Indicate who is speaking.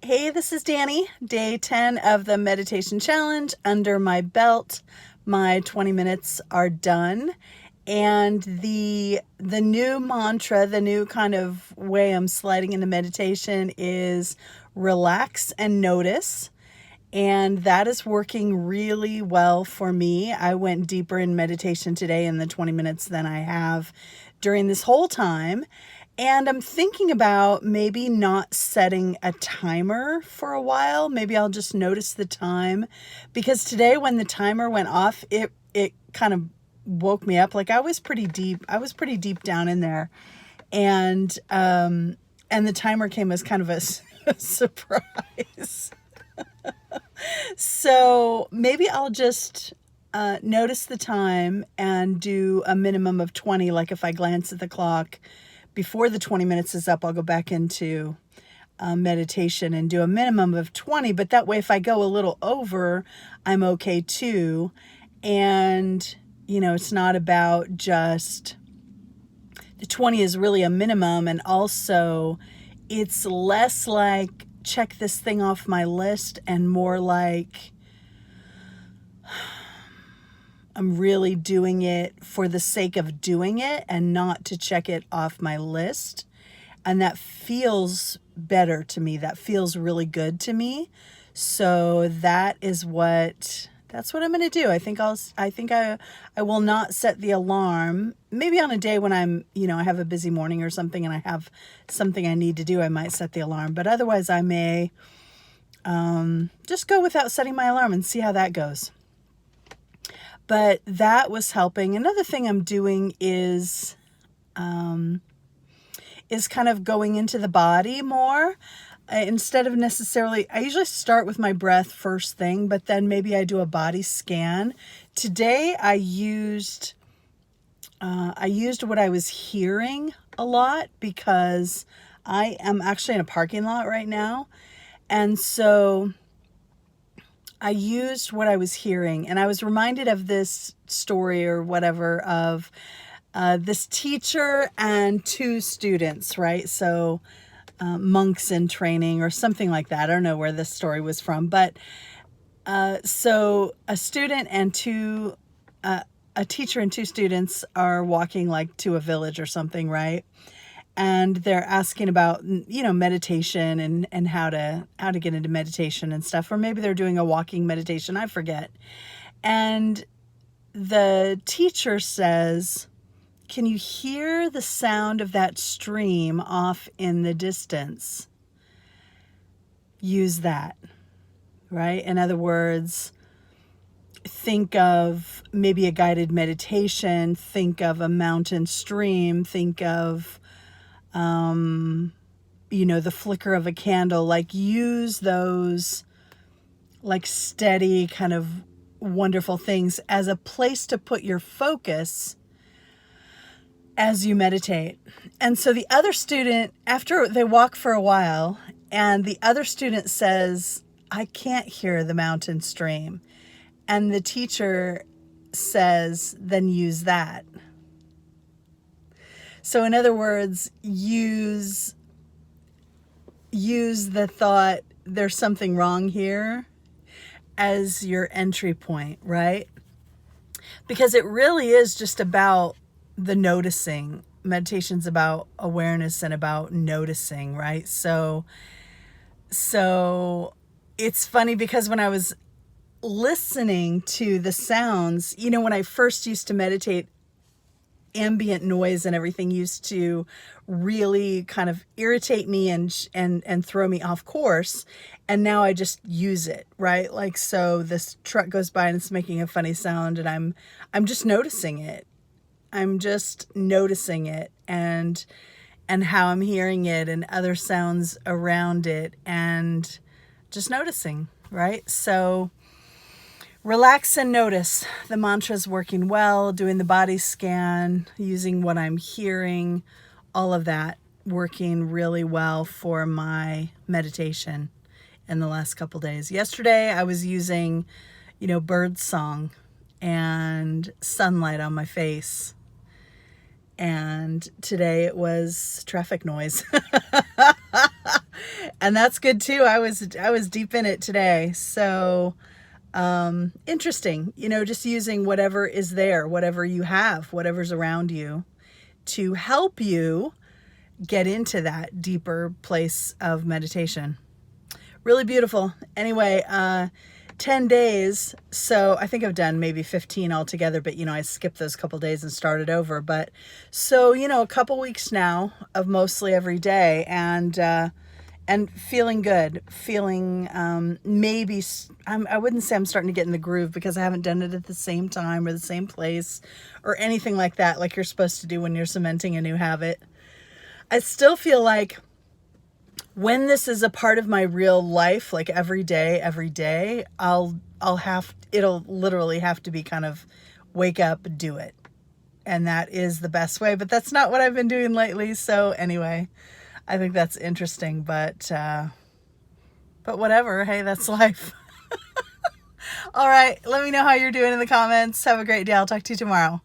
Speaker 1: Hey, this is Danny. Day 10 of the meditation challenge under my belt. My 20 minutes are done. And the new mantra, the new kind of way I'm sliding into meditation is relax and notice. And that is working really well for me. I went deeper in meditation today in the 20 minutes than I have during this whole time. And I'm thinking about maybe not setting a timer for a while. Maybe I'll just notice the time, because today when the timer went off, it kind of woke me up. Like I was pretty deep down in there. And the timer came as kind of a surprise. So maybe I'll just notice the time and do a minimum of 20. Like if I glance at the clock before the 20 minutes is up, I'll go back into meditation and do a minimum of 20. But that way, if I go a little over, I'm okay too. And, it's not about just the 20 is really a minimum. And also it's less like check this thing off my list and more like I'm really doing it for the sake of doing it and not to check it off my list. And that feels better to me. That feels really good to me. So that's what I'm going to do. I think I will not set the alarm. Maybe on a day when I have a busy morning or something and I have something I need to do, I might set the alarm. But otherwise I may just go without setting my alarm and see how that goes. But that was helping. Another thing I'm doing is kind of going into the body more. Instead of necessarily, I usually start with my breath first thing, but then maybe I do a body scan. Today I used what I was hearing a lot because I am actually in a parking lot right now. And so I used what I was hearing, and I was reminded of this story or whatever of this teacher and two students, right? So monks in training or something like that. I don't know where this story was from, but so a student and a teacher and two students are walking like to a village or something, right? And they're asking about, meditation and how to get into meditation and stuff. Or maybe they're doing a walking meditation. I forget. And the teacher says, can you hear the sound of that stream off in the distance? Use that, right? In other words, think of maybe a guided meditation. Think of a mountain stream. Think of the flicker of a candle. Like use those like steady kind of wonderful things as a place to put your focus as you meditate. And so the other student, after they walk for a while, and the other student says, I can't hear the mountain stream. And the teacher says, then use that. So in other words, use the thought, there's something wrong here, as your entry point, right? Because it really is just about the noticing. Meditation's about awareness and about noticing, right? So it's funny because when I was listening to the sounds, when I first used to meditate, ambient noise and everything used to really kind of irritate me and throw me off course. And now I just use it, right? Like, so this truck goes by and it's making a funny sound and I'm just noticing it. I'm just noticing it and how I'm hearing it and other sounds around it and just noticing, right? So relax and notice. The mantra is working well, doing the body scan, using what I'm hearing, all of that working really well for my meditation in the last couple days. Yesterday I was using, bird song and sunlight on my face. And today it was traffic noise. And that's good too. I was deep in it today. So interesting, just using whatever is there, whatever you have, whatever's around you to help you get into that deeper place of meditation. Really beautiful. Anyway, 10 days. So I think I've done maybe 15 altogether, but I skipped those couple days and started over. But so, a couple weeks now of mostly every day, and feeling good, feeling maybe, I wouldn't say I'm starting to get in the groove because I haven't done it at the same time or the same place or anything like that, like you're supposed to do when you're cementing a new habit. I still feel like when this is a part of my real life, like every day, it'll literally have to be kind of wake up, do it. And that is the best way, but that's not what I've been doing lately. So anyway, I think that's interesting, but whatever. Hey, that's life. All right. Let me know how you're doing in the comments. Have a great day. I'll talk to you tomorrow.